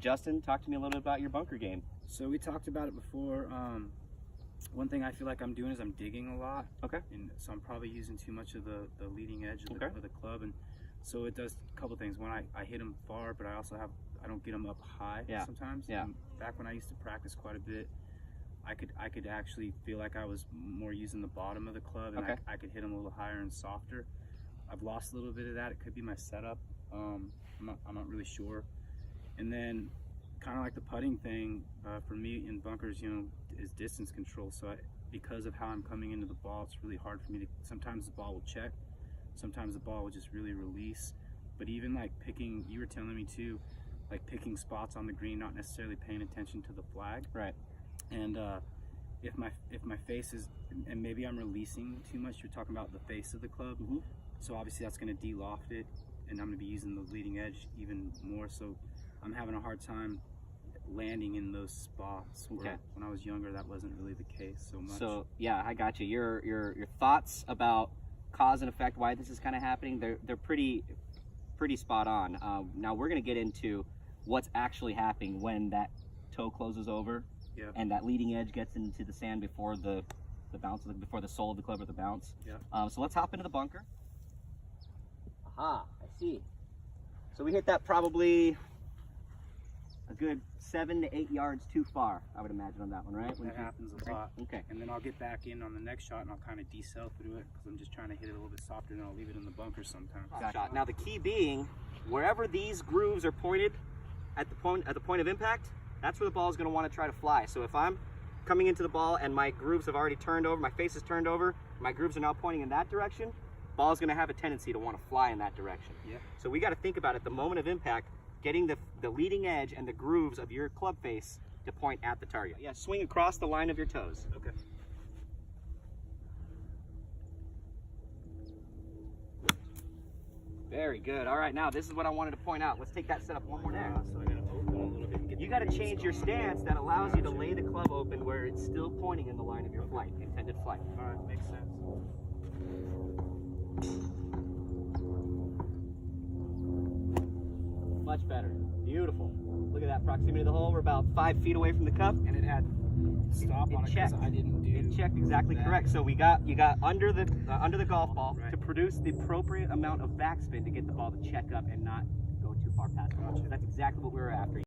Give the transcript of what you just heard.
Justin, talk to me a little bit about your bunker game. So we talked about it before. One thing I feel like I'm doing is I'm digging a lot. Okay. And so I'm probably using too much of the leading edge of, of the club, and so it does a couple things. One, I hit them far, but I don't get them up high sometimes. Yeah. And back when I used to practice quite a bit, I could actually feel like I was more using the bottom of the club, and I could hit them a little higher and softer. I've lost a little bit of that. It could be my setup. I'm not really sure. And then kind of like the putting thing, for me in bunkers, is distance control. So because of how I'm coming into the ball, it's really hard for me to, sometimes the ball will check, sometimes the ball will just really release. But even like picking, you were telling me too, like picking spots on the green, not necessarily paying attention to the flag. Right. And if my face is, and maybe I'm releasing too much, you're talking about the face of the club. So obviously that's going to de-loft it, and I'm going to be using the leading edge even more. So I'm having a hard time landing in those spots. Where when I was younger, that wasn't really the case so much. So yeah, I got you. Your thoughts about cause and effect, why this is kind of happening, they're pretty spot on. Now we're going to get into what's actually happening when that toe closes over and that leading edge gets into the sand before the bounce, before the sole of the club or the bounce. So let's hop into the bunker. Aha, I see. So we hit that probably a good 7 to 8 yards too far, I would imagine, on that one, right? That happens a lot. Okay. And then I'll get back in on the next shot, and I'll kind of decel through it because I'm just trying to hit it a little bit softer, and I'll leave it in the bunker sometimes. Shot. Now the key being, wherever these grooves are pointed at the point of impact, that's where the ball is going to want to try to fly. So if I'm coming into the ball and my grooves have already turned over, my face is turned over, my grooves are now pointing in that direction, ball is going to have a tendency to want to fly in that direction. So we got to think about, at the moment of impact, getting the leading edge and the grooves of your club face to point at the target. Yeah, swing across the line of your toes. Okay. Very good. All right, now this is what I wanted to point out. Let's take that setup one more there. So I got to open a little bit and get You got to change your stance that allows you to lay the club open where it's still pointing in the line of your flight, intended flight. All right, makes sense. Much better. Beautiful. Look at that proximity to the hole. We're about 5 feet away from the cup, and it had Stop on it because I didn't do it. Checked exactly correct. So you got under the golf ball to produce the appropriate amount of backspin to get the ball to check up and not go too far past the ball. That's exactly what we were after.